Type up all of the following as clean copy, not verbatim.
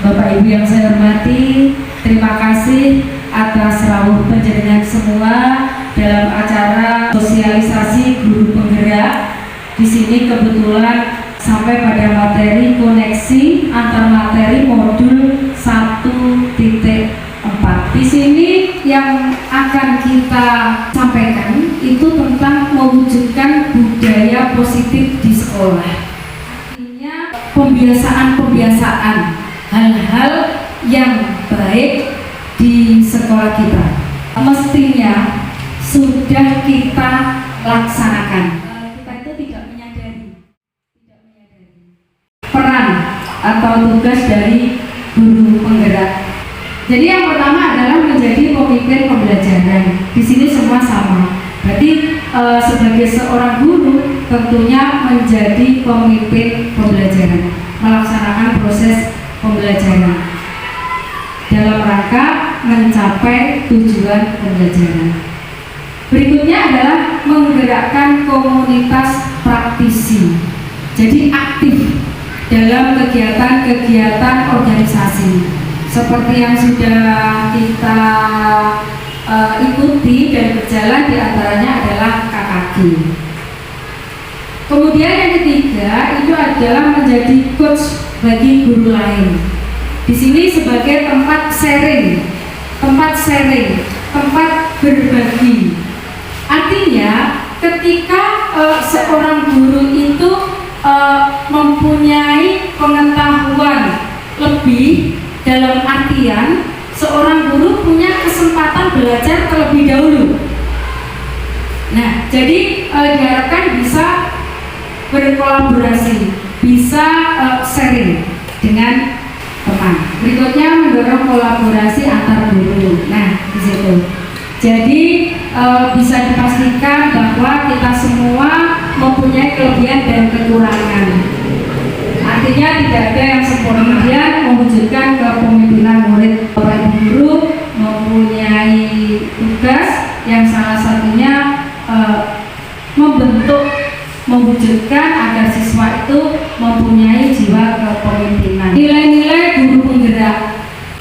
Bapak Ibu yang saya hormati, terima kasih atas rawuh panjenengan semua dalam acara sosialisasi guru penggerak. Di sini kebetulan sampai pada materi koneksi antar materi modul 1.4. Di sini yang akan kita sampaikan itu tentang mewujudkan budaya positif di sekolah. Artinya pembiasaan hal-hal yang baik di sekolah kita mestinya sudah kita laksanakan. Kita itu tidak menyadari peran atau tugas dari guru penggerak. Jadi yang pertama adalah menjadi pemimpin pembelajaran. Di sini semua sama. Berarti sebagai seorang guru tentunya menjadi pemimpin pembelajaran, melaksanakan proses pembelajaran dalam rangka mencapai tujuan pembelajaran. Berikutnya adalah menggerakkan komunitas praktisi. Jadi aktif dalam kegiatan-kegiatan organisasi seperti yang sudah kita ikuti dan berjalan, diantaranya adalah KKG. Kemudian yang ketiga itu adalah menjadi coach bagi guru lain. Di sini sebagai tempat sharing, tempat berbagi. Artinya ketika seorang guru itu mempunyai pengetahuan lebih, dalam artian seorang guru punya kesempatan belajar terlebih dahulu. Nah, jadi diharapkan bisa berkolaborasi, bisa sharing dengan teman. Berikutnya mendorong kolaborasi antar guru. Nah, di situ. Jadi bisa dipastikan bahwa kita semua mempunyai kelebihan dan kekurangan. Artinya tidak ada yang sempurna. Kemudian mewujudkan kepemimpinan murid. Bapak Ibu guru mempunyai tugas yang salah satunya mewujudkan agar siswa itu mempunyai jiwa kepemimpinan. Nilai-nilai guru penggerak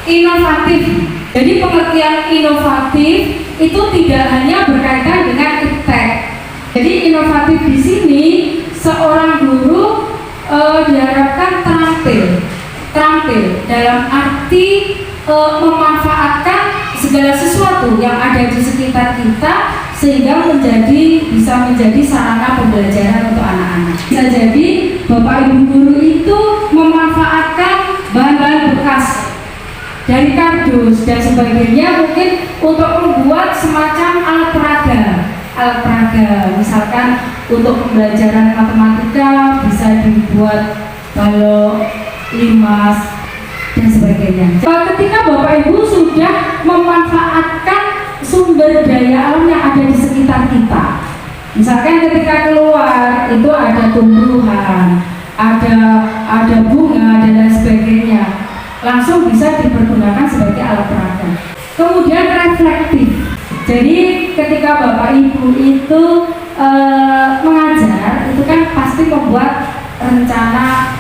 inovatif. Jadi pengertian inovatif itu tidak hanya berkaitan dengan iptek. Jadi inovatif di sini seorang guru diharapkan terampil dalam arti memanfaatkan segala sesuatu yang ada di sekitar kita sehingga bisa menjadi sarana pembelajaran untuk anak-anak. Bisa jadi Bapak Ibu guru itu memanfaatkan bahan-bahan bekas dari kardus dan sebagainya, mungkin untuk membuat semacam alat peraga. Misalkan untuk pembelajaran matematika bisa dibuat balok, limas dan sebagainya. Ketika Bapak Ibu sudah memanfaatkan sumber daya alam yang ada di sekitar kita, misalkan ketika keluar itu ada tumbuhan, ada bunga dan lain sebagainya, langsung bisa dipergunakan sebagai alat peraga. Kemudian reflektif. Jadi ketika Bapak Ibu itu mengajar, itu kan pasti membuat rencana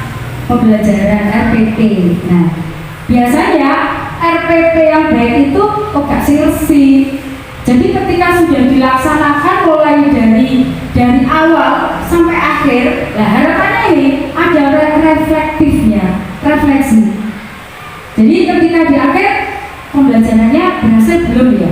pembelajaran RPP. Nah, biasanya RPP yang baik itu gak sih. Jadi ketika sudah dilaksanakan mulai dari awal sampai akhir, nah harapannya ini ada refleksi. Jadi ketika di akhir pembelajarannya berhasil belum ya?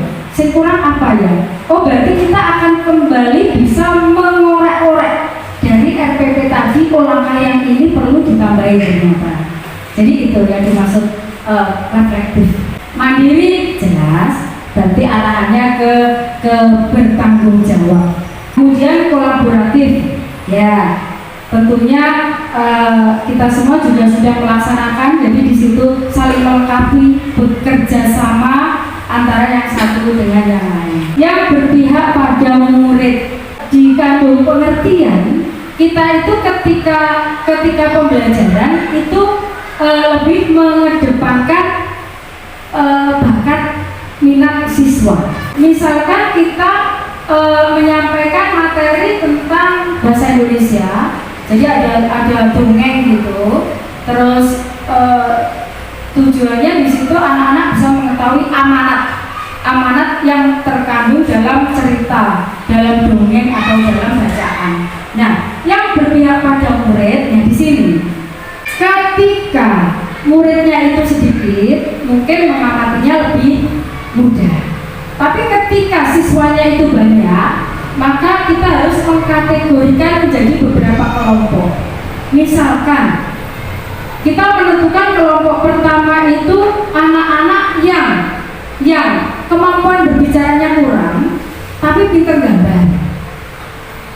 Kurang apa ya? Oh, berarti kita akan kembali bisa mengorek-orek dari RPP tadi, langkah yang ini perlu ditambahin ternyata. Jadi itu yang dimaksud reflektif. Mandiri jelas, berarti arahannya ke bertanggung jawab. Kemudian kolaboratif, ya tentunya kita semua juga sudah melaksanakan. Jadi di situ saling melengkapi, bekerja sama antara yang satu dengan yang lain. Yang berpihak pada murid, dikandung pengertian. Kita itu ketika pembelajaran itu lebih mengedepankan bakat minat siswa. Misalkan kita menyampaikan materi tentang bahasa Indonesia, jadi ada dongeng gitu, terus Tujuannya di situ anak-anak bisa mengetahui amanat yang terkandung dalam cerita, dalam dongeng atau dalam bacaan. Nah, yang berpihak pada murid, di sini, ketika muridnya itu sedikit, mungkin mengamatinya lebih mudah. Tapi ketika siswanya itu banyak, maka kita harus mengkategorikan menjadi beberapa kelompok. Misalkan kita menentukan kelompok pertama itu anak-anak yang kemampuan berbicaranya kurang, tapi pintar gambar.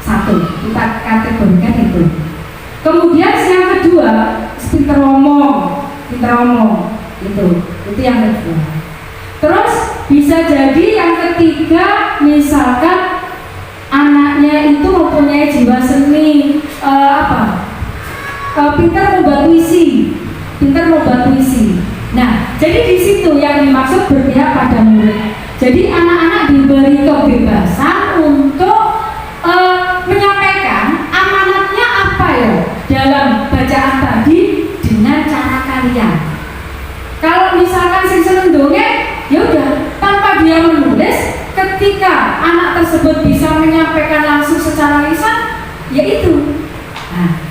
Satu, kita kategorikan itu. Kemudian yang kedua, pintar ngomong, itu yang kedua. Terus bisa jadi yang ketiga, misalkan anaknya itu mempunyai jiwa seni, pintar membuat puisi. Nah, jadi di situ yang dimaksud berpihak pada murid. Jadi anak-anak diberi kebebasan untuk menyampaikan amanatnya apa ya dalam bacaan tadi dengan cara kalian. Kalau misalkan sing seneng dongeng, ya udah tanpa dia menulis, ketika anak tersebut bisa menyampaikan langsung secara lisan, yaitu. Nah,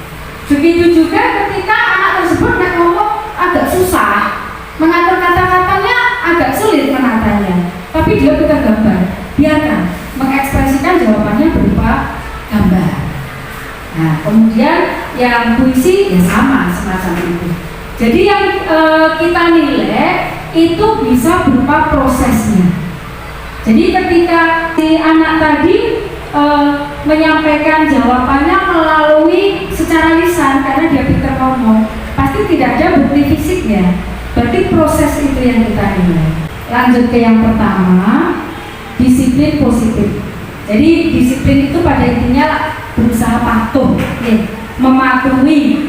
begitu juga ketika anak tersebut ngomong agak susah, mengatur kata-katanya agak sulit menatanya, tapi dia bisa gambar, biarkan mengekspresikan jawabannya berupa gambar. Nah, kemudian yang puisi ya sama semacam itu. Jadi yang kita nilai itu bisa berupa prosesnya. Jadi ketika si anak tadi menyampaikan jawabannya melalui secara lisan karena dia pintar ngomong, pasti tidak ada bukti fisiknya. Berarti proses itu yang kita nilai. Lanjut ke yang pertama, disiplin positif. Jadi disiplin itu pada intinya berusaha patuh, mematuhi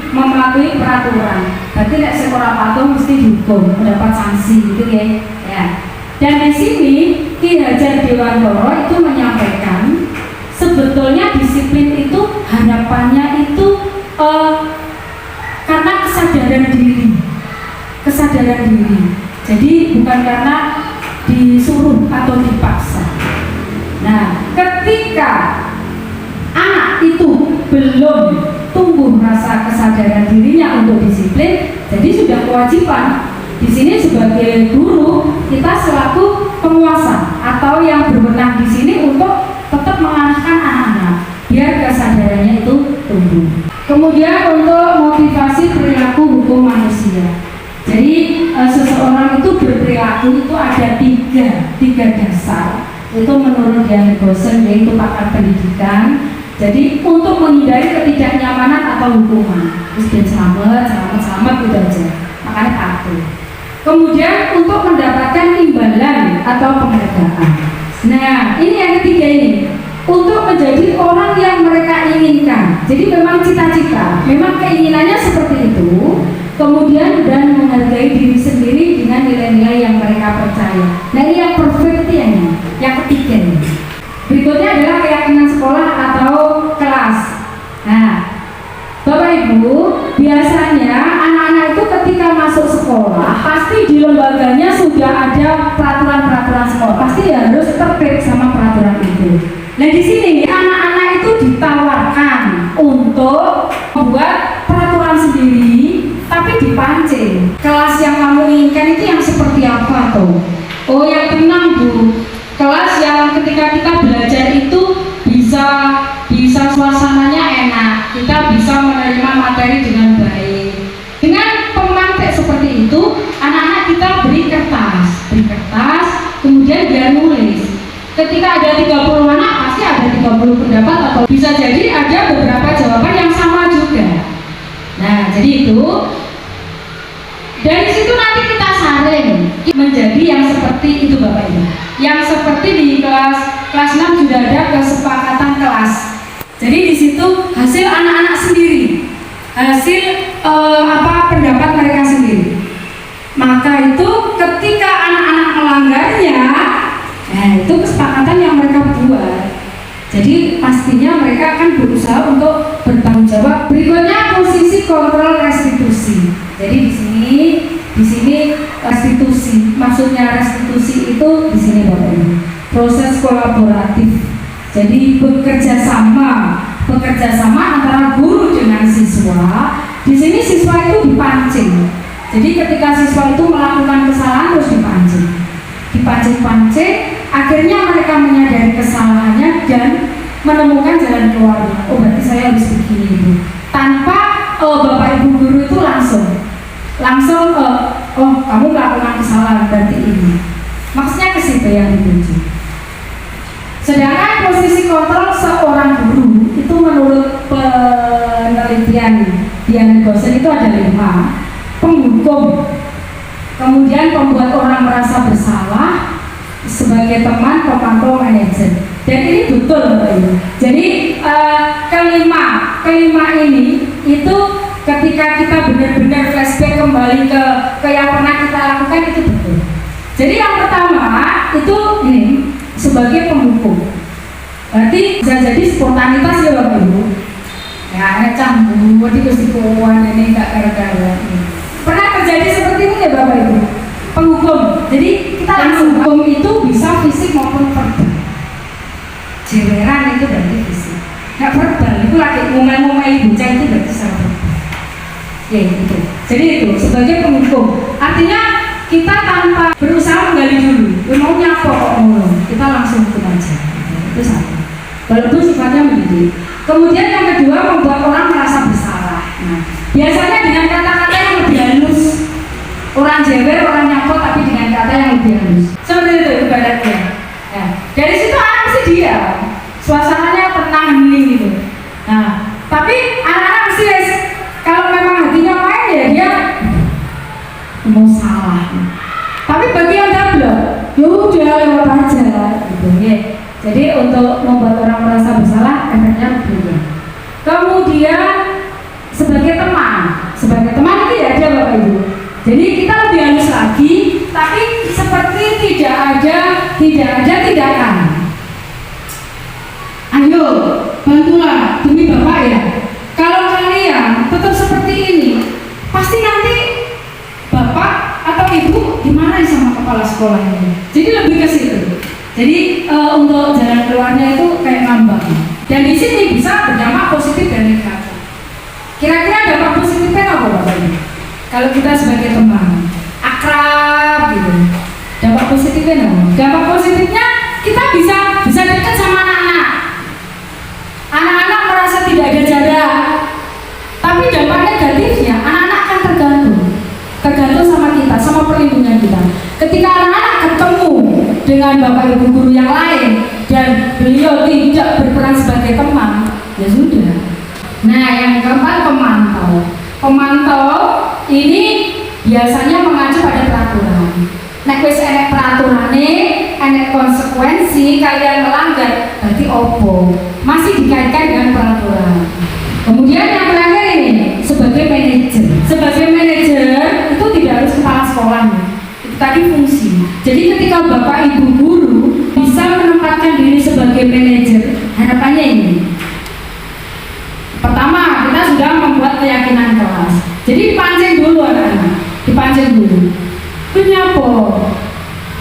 peraturan. Berarti nek sekolah patuh mesti dihukum, mendapat sanksi gitu ya. Dan di sini Ki Hajar Dewantara itu menyampaikan sebetulnya disiplin itu harapannya itu karena kesadaran diri. Jadi bukan karena disuruh atau dipaksa. Nah, ketika anak itu belum tumbuh rasa kesadaran dirinya untuk disiplin, jadi sudah kewajiban. Di sini sebagai guru kita selaku penguasa atau yang berwenang di sini untuk tetap mengarahkan anak-anak biar kesadarannya itu tumbuh. Kemudian untuk motivasi perilaku hukum manusia. Jadi seseorang itu berperilaku itu ada tiga dasar. Itu menurut Dian Gosen, yaitu pakar pendidikan. Jadi untuk menghindari ketidaknyamanan atau hukuman, terus selamat gitu aja. Makanya patuh. Kemudian untuk mendapatkan imbalan atau penghargaan. Nah, ini yang ketiga ini. Untuk menjadi orang yang mereka inginkan. Jadi memang cita-cita, memang keinginannya seperti itu. Kemudian dan menghargai diri sendiri dengan nilai-nilai yang mereka percaya. Nah, ini yang perfect yang ketiga ini. Berikutnya adalah keyakinan sekolah atau kelas. Nah, Bapak Ibu, biasanya anak-anak itu ketika masuk sekolah pasti di lembaganya sudah ada peraturan-peraturan sekolah. Pasti harus tertib sama peraturan itu. Nah, di sini anak-anak itu ditawarkan untuk membuat peraturan sendiri, tapi dipancing. Kelas yang kamu inginkan itu yang seperti apa tuh? Oh, yang tenang Bu. Kelas yang ketika kita belajar itu bisa suasananya enak, kita bisa menerima materi dengan baik. Dengan pemantik seperti itu, anak-anak kita beri kertas, kemudian dia nulis. Ketika ada 30 anak, pasti ada 30 pendapat atau bisa jadi ada beberapa jawaban yang sama juga. Nah, jadi itu dari situ nanti kita saring menjadi yang seperti itu Bapak Ibu. Yang seperti di kelas 6 sudah ada kesepakatan kelas. Jadi di situ hasil anak-anak sendiri, hasil pendapat mereka sendiri. Maka itu ketika anak-anak melanggarnya, nah itu kesepakatan yang mereka buat. Jadi pastinya mereka akan berusaha untuk bertanggung jawab. Berikutnya posisi kontrol restitusi. Jadi di sini restitusi. Maksudnya restitusi itu di sini Bapak Ibu, proses kolaboratif. Jadi bekerja sama antara guru dengan siswa. Di sini siswa itu dipancing. Jadi ketika siswa itu melakukan kesalahan terus dipancing, akhirnya mereka menyadari kesalahannya dan menemukan jalan keluarnya. Oh berarti saya harus begini Ibu. Tanpa Bapak Ibu guru itu langsung oh kamu melakukan kesalahan berarti ini. Maksudnya ke situ yang dituju. Sedangkan posisi kontrol seorang guru itu menurut penelitian Dian Gosen itu ada 5. Penghukum, kemudian pembuat orang merasa bersalah, sebagai teman, pemantau, manajer. Dan ini betul Bapak Ibu. Jadi kelima ini itu ketika kita benar-benar flashback kembali ke yang pernah kita lakukan itu betul. Jadi yang pertama itu ini sebagai penghukum. Berarti bisa jadi spontanitas ya Bapak Ibu. Ya cambur di kesibukan ini gak gara-gara. Pernah terjadi seperti itu ya Bapak Ibu? Penghukum. Jadi kita langsung hukum itu bisa fisik maupun verbal. Jeweran itu berarti fisik. Nggak verbal itu lagi ngomel-ngomel bocah itu berarti secara verbal. Ya itu. Jadi itu sebagai penghukum. Artinya kita tanpa berusaha menggali dulu. Maunya apa kok ngomong? Kita langsung hukum aja. Itu satu. Walaupun sifatnya mendidik. Kemudian yang kedua membuat orang merasa bersalah. Nah, biasanya dengan kata-kata yang lebih halus. Orang jewer, orang nyakot tapi dengan kata yang lebih halus. Seperti itu ibaratnya. Ya. Dari situ anak mesti diam. Suasananya tenang hening gitu. Nah, tapi anak-anak mesti kalau memang hatinya main ya dia mau salah. Tapi bagi yang gablok, ya udah lewat aja gitu ya. Jadi untuk membuat orang merasa bersalah efeknya berbeda. Kemudian sebagai teman ini ya ada Bapak Ibu. Jadi kita lebih halus lagi, tapi seperti tidak ada tindakan. Ayo, bantulah demi Bapak ya. Kalau kalian tetap seperti ini, pasti nanti Bapak atau Ibu dimarahin sama kepala sekolah ini. Jadi lebih ke situ. Jadi untuk jalan keluarnya itu kayak ngambang. Dan di sini bisa berdampak positif dan negatif. Kira-kira dampak positifnya apa Bapak Ibu? Kalau kita sebagai teman akrab gitu, dampak positifnya apa? Dampak positifnya kita bisa dekat sama anak-anak. Anak-anak merasa tidak ada jarak. Tapi dampak negatifnya anak-anak akan tergantung sama kita, sama perlindungan kita. Ketika anak-anak ketemu dengan Bapak Ibu guru yang lain dan beliau tidak berperan sebagai teman, ya sudah. Nah, yang keempat pemantau ini biasanya mengacu pada peraturan. Nek wis enek peraturane, enek konsekuensi kalian melanggar, berarti opo? Masih dikaitkan dengan peraturan. Kemudian yang terakhir ini sebagai manajer. Sebagai manajer itu tidak harus kepala sekolah. Itu tadi fungsi. Jadi ketika Bapak Ibu guru bisa menempatkan diri sebagai manajer, harapannya ini. Pertama, kita sudah membuat keyakinan kelas. Jadi dipancing dulu anak-anak, dipancing dulu. Nyapo,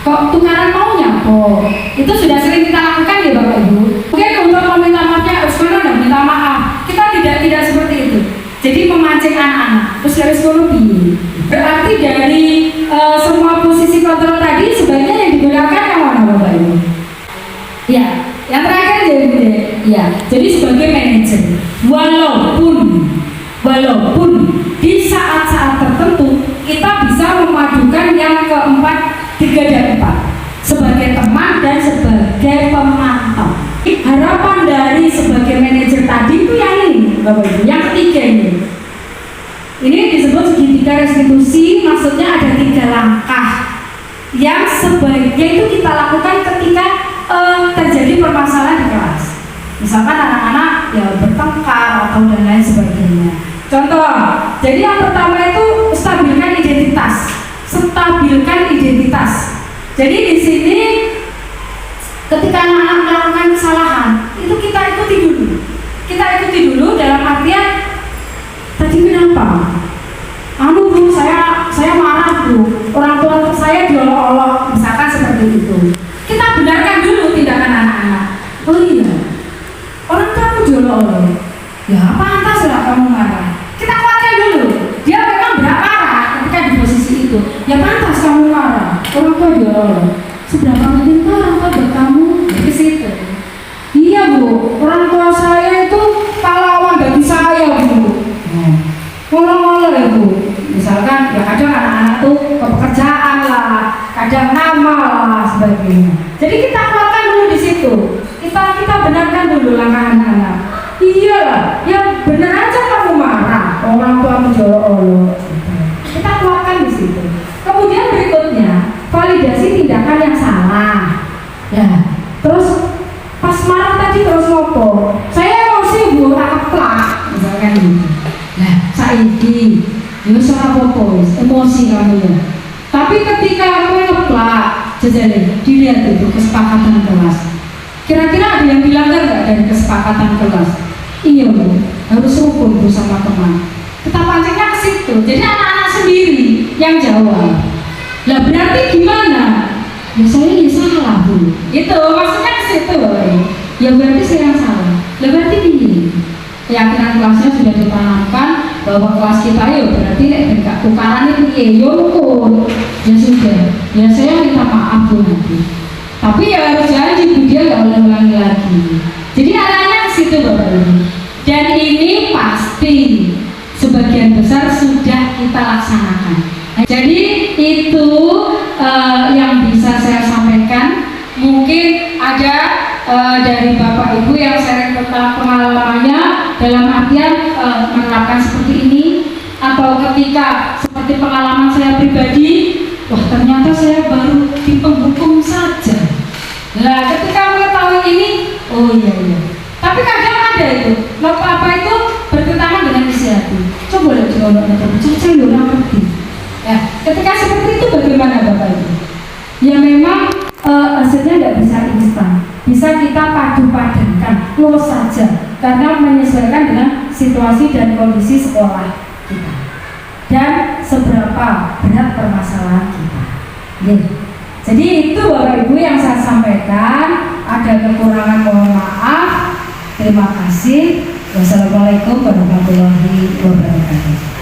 kok tukaran mau nyapo? Itu sudah sering kita lakukan ya Bapak Ibu. Mungkin untuk meminta maafnya, sebenarnya udah minta maaf. Kita tidak seperti itu. Jadi memancing anak-anak. Terus dari sekolah berarti dari semua posisi kontrol tadi sebaiknya yang digunakan yang mana Bapak Ibu? Ya, yang terakhir ya. Jadi sebagai manajer, walaupun di saat-saat tertentu kita bisa memadukan yang keempat, 3 dan 4 sebagai teman dan sebagai pemantau. Harapan dari sebagai manajer tadi itu yang ini Bapak Ibu, yang ketiga ini. Ini disebut segitiga restitusi, maksudnya ada 3 langkah yang sebaiknya itu kita lakukan ketika terjadi permasalahan di kelas. Misalkan anak-anak ya bertengkar atau dan lain sebagainya. Contoh, jadi yang pertama itu stabilkan identitas. Jadi di sini ketika anak-anak melakukan kesalahan, itu kita ikuti dulu dalam artian tadi kenapa? Bu, saya marah Bu, orang tua seperti itu. Kita benarkan dulu tindakan anak-anak. Oh iya, orang kamu diolok-olok, ya pantas lah kamu marah. Kita kuatkan dulu, dia memang berat marah ketika di posisi itu. Ya pantas kamu marah, orang tua diolok-olok. Seberapa penting tuh orang tua buat kamu? Di situ. Iya Bu, orang tua saya itu pahlawan bagi saya Bu. Ngolong-ngolong ya Bu. Misalkan ya kadang anak-anak tuh kepekerjaan lah, kadang nama lah sebagainya. Jadi kita kuatkan dulu di situ. Kita benarkan dulu langkah anak-anak. Iya lah, ya benar aja kamu marah, orang tua menjolok-olok. Kita kuatkan di situ. Kemudian berikutnya, validasi tindakan yang salah. Ya, terus pas marah tadi terus ngopo. Saya emosi Bu, tak keplak, misalkan gitu. Nah, saiki ya ora apa-apa, emosi kamu ya. Tapi ketika kamu ngeplak, jajale dilihat itu kesepakatan kelas. Kira-kira ada yang dilanggar nggak dari kesepakatan kelas? Iya Bu, harus rukun Bu sama teman. Kita pancingnya ke situ. Jadi anak-anak sendiri yang jawab. Lah berarti gimana? Ya saya ya salah Bu. Itu maksudnya ke situ. Ya berarti saya yang salah. Lah berarti ini keyakinan kelasnya sudah ditanamkan bahwa kelas kita ya berarti enggak tukaran itu ya rukun. Ya sudah. Ya saya minta maaf Bu nanti. Tapi ya harus janji Bu, dia nggak boleh ulangi lagi. Jadi arahnya ke situ Bapak Ibu. Dan ini pasti sebagian besar sudah kita laksanakan. Nah, jadi itu yang bisa saya sampaikan. Mungkin ada dari Bapak Ibu yang sharing tentang pengalamannya dalam artian menerapkan seperti ini, atau ketika seperti pengalaman saya pribadi, wah ternyata saya baru di penghukum saja. Nah ketika mengetahui ini, oh iya. Tapi kadang ada itu, apa itu bertentangan dengan isi hati. Coba lihat di orang-orang, saya belum ngerti. Ya, ketika seperti itu bagaimana Bapak Ibu? Ya memang hasilnya tidak bisa instan, bisa kita padu-padankan, lulus saja, karena menyesuaikan dengan situasi dan kondisi sekolah kita dan seberapa berat permasalahan kita. Ya. Jadi itu Bapak Ibu yang saya sampaikan. Ada kekurangan mohon maaf. Terima kasih. Wassalamualaikum warahmatullahi wabarakatuh.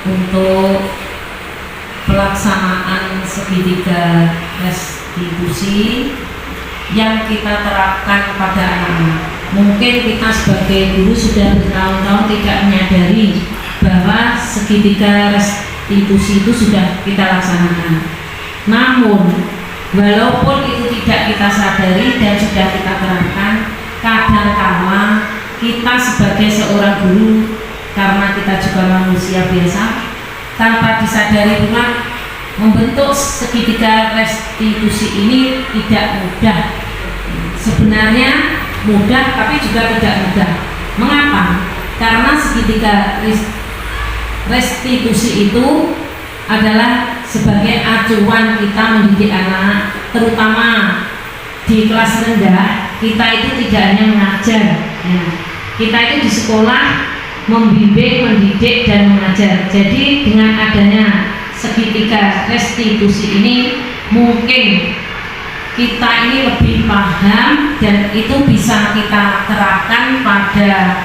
Untuk pelaksanaan segitiga restitusi yang kita terapkan pada anak-anak, mungkin kita sebagai guru sudah bertahun-tahun tidak menyadari bahwa segitiga restitusi itu sudah kita laksanakan. Namun walaupun itu tidak kita sadari dan sudah kita terapkan, kadang-kala kita sebagai seorang guru, karena kita juga manusia biasa, tanpa disadari pula membentuk segitiga restitusi ini tidak mudah. Sebenarnya mudah, tapi juga tidak mudah. Mengapa? Karena segitiga restitusi itu adalah sebagai acuan kita mendidik anak, terutama di kelas rendah. Kita itu tidak hanya mengajar, ya. Kita itu di sekolah membimbing, mendidik, dan mengajar. Jadi dengan adanya segitiga restitusi ini, mungkin kita ini lebih paham dan itu bisa kita terapkan pada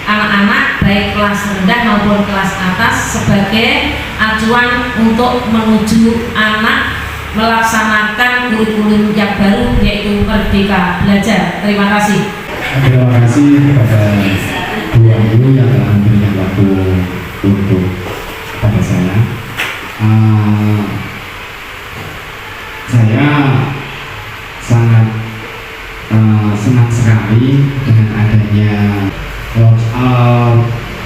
anak-anak baik kelas rendah maupun kelas atas sebagai acuan untuk menuju anak melaksanakan kurikulum yang baru, yaitu Merdeka Belajar. Terima kasih. Terima kasih kepada dua guru yang telah memberikan waktu untuk pada saya. Saya sangat senang sekali dengan adanya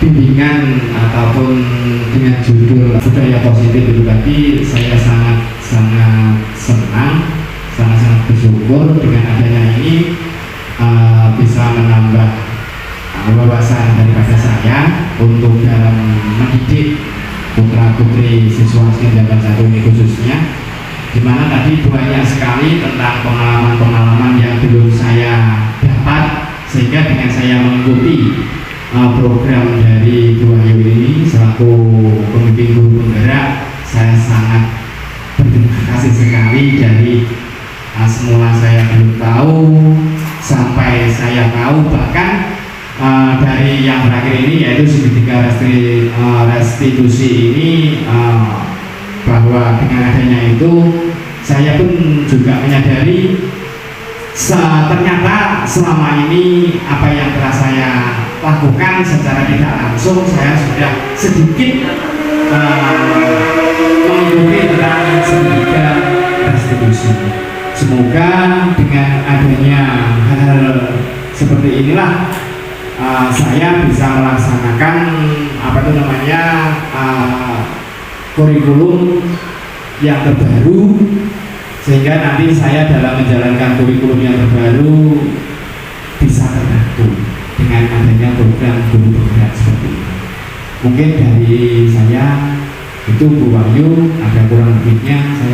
bimbingan ataupun dengan judul budaya positif itu tadi. Saya sangat senang, sangat bersyukur dengan adanya ini bisa menambah wawasan daripada saya untuk dalam mendidik putra putri siswa SDN 1 ini khususnya, dimana tadi banyak sekali tentang pengalaman-pengalaman yang belum saya dapat sehingga dengan saya mengikuti program dari Bu Wahyu ini selaku pemimpin guru penggerak, saya sangat berterima kasih sekali. Dari semula saya belum tahu sampai saya tahu, bahkan dari yang terakhir ini yaitu segitiga restitusi ini, bahwa dengan adanya itu saya pun juga menyadari ternyata selama ini apa yang telah saya lakukan secara tidak langsung saya sudah sedikit mengikuti tentang segitiga restitusi. Semoga dengan adanya hal-hal seperti inilah saya bisa melaksanakan kurikulum yang terbaru, sehingga nanti saya dalam menjalankan kurikulum yang terbaru bisa terbantu dengan adanya program guru penggerak seperti ini. Mungkin dari saya itu Bu Wahyu, ada kurang lebihnya saya